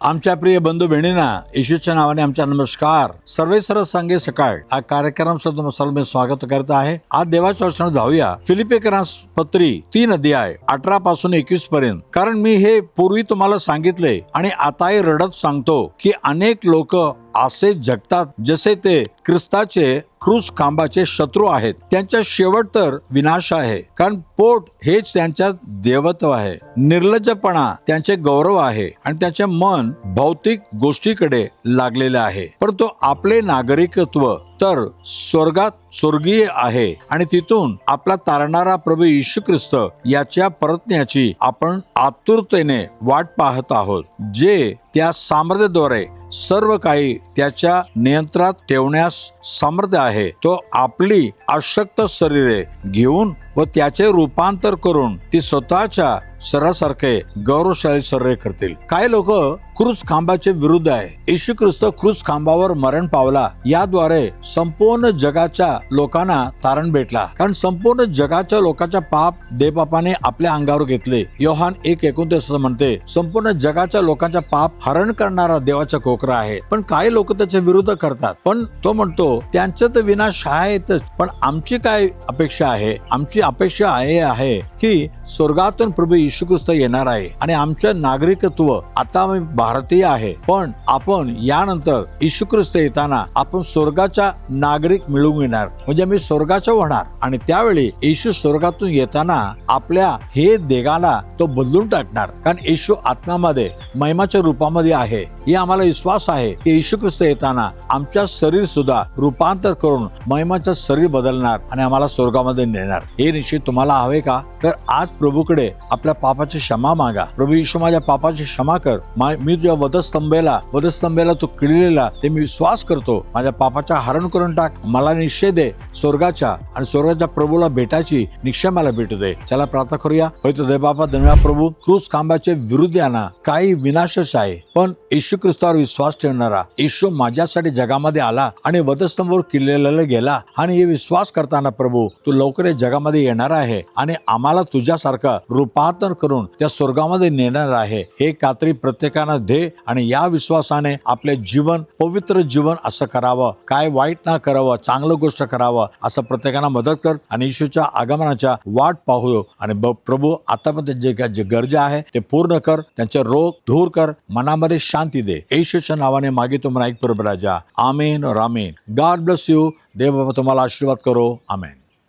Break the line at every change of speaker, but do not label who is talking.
आमच्या प्रिय बंधू बहिणींना येशूच्या नावाने आमचा नमस्कार. सर्वेसर्व सांगे सकाळ हा कार्यक्रम मी स्वागत करत आहे. आज देवाच्या वचनात जाऊया. फिलिपिकरांस पत्री 3 अध्याय 18 पासून 21 पर्यंत. कारण मी हे पूर्वी तुम्हाला सांगितले आणि आताही रडत सांगतो की अनेक लोक असे जगतात जसे ते ख्रिस्ताचे क्रूस खांबाचे शत्रू आहेत. त्यांचा शेवट तर विनाश आहे, कारण पोट हेच त्यांच्या देवत्व आहे. निर्लज्जपणा त्यांचे गौरव आहे आणि त्यांचे मन भौतिक गोष्टीकडे लागलेले आहे. परंतु आपले नागरिकत्व तर स्वर्गीय आहे आणि तिथून आपला तारणारा प्रभू येशू ख्रिस्त याच्या परतण्याची आपण आतुरतेने वाट पाहत आहोत, जे त्या सामर्थ्याद्वारे सर्व काही त्याच्या नियंत्रणात ठेवण्यास सामर्थ्य आहे. तो आपली अशक्त शरीरे घेऊन व त्याचे रूपांतर करून ती स्वतःच्या शरीरासारखे गौरवशाली शरीर करतील. काही लोक क्रूस खांबाचे विरुद्ध आहे. येशू ख्रिस्त क्रूस खांबावर मरण पावला, याद्वारे संपूर्ण जगाच्या लोकांना तारण भेटला. कारण संपूर्ण जगाच्या लोकांच्या पाप देवबापाने आपल्या अंगावर घेतले. योहान 1:29 म्हणते, संपूर्ण जगाच्या लोकांच्या पाप हरण करणारा देवाचा कोकरा आहे. पण काही लोक त्याच्या विरुद्ध करतात. पण तो म्हणतो त्यांचं तर विनाश आहेच, पण आमची काय अपेक्षा आहे? आमची अपेक्षा आहे की स्वर्गातून प्रभू येशू ख्रिस्त येणार आहे आणि आमचं नागरिकत्व, आता मी भारतीय आहे, पण आपण यानंतर येशू ख्रिस्त येताना आपण स्वर्गाचा नागरिक मिळवून घेणार, म्हणजे मी स्वर्गाचा होणार. आणि त्यावेळी येशू स्वर्गातून येताना आपल्या हे देगाला तो बदलून टाकणार. कारण येशू आत्म्यामध्ये महिमाच्या रूपामध्ये आहे. हे आम्हाला विश्वास आहे की येशू ख्रिस्त येताना आमच्या शरीर सुद्धा रूपांतर करून महिमाचं शरीर बदलणार आणि आम्हाला स्वर्गामध्ये नेणार. हे निश्चित तुम्हाला हवे का? तर आज प्रभूकडे आपल्या पापाची क्षमा मागा. प्रभू येशू, माझ्या पापाची क्षमा कर. मी तुझ्या वधस्तंभेला तू किळलेला ते मी विश्वास करतो. माझ्या पापाचा हरण करून टाक. मला निश्चय दे स्वर्गाच्या, आणि स्वर्गाच्या प्रभूला भेटायची निश्चय मला भेटू दे. चला प्रार्थना करूया. होय दे बाबा, धन्यवाद प्रभू. क्रूस खांबाचे विरुद्ध यांना काही विनाशच आहे, पण येशू ख्रिस्तावर विश्वास ठेवणारा येशू माझ्यासाठी जगामध्ये आला आणि वधस्तंभावर किल्लेला गेला. आणि हे विश्वास करताना प्रभू तू लवकर जगामध्ये येणार आहे आणि आम्हाला तुझ्यासारखं रूपांतर करून त्या स्वर्गामध्ये नेणार आहे. हे खात्री प्रत्येकानं दे आणि या विश्वासाने आपले जीवन पवित्र जीवन असं करावं. काय वाईट ना करावं, चांगलं गोष्ट करावं असं प्रत्येकांना मदत कर. आणि येशूच्या आगमनाच्या वाट पाहू. आणि प्रभू आता पण त्यांचे जे गरजा आहे ते पूर्ण कर. त्यांचे रोग दूर कर. मनामध्ये शांती दे. येशूच्या नावाने मागितो म्हणा, ऐक प्रभू राजा. आमेन और आमेन. God bless you. देव बाबा तुम्हाला आशीर्वाद करो. आमेन.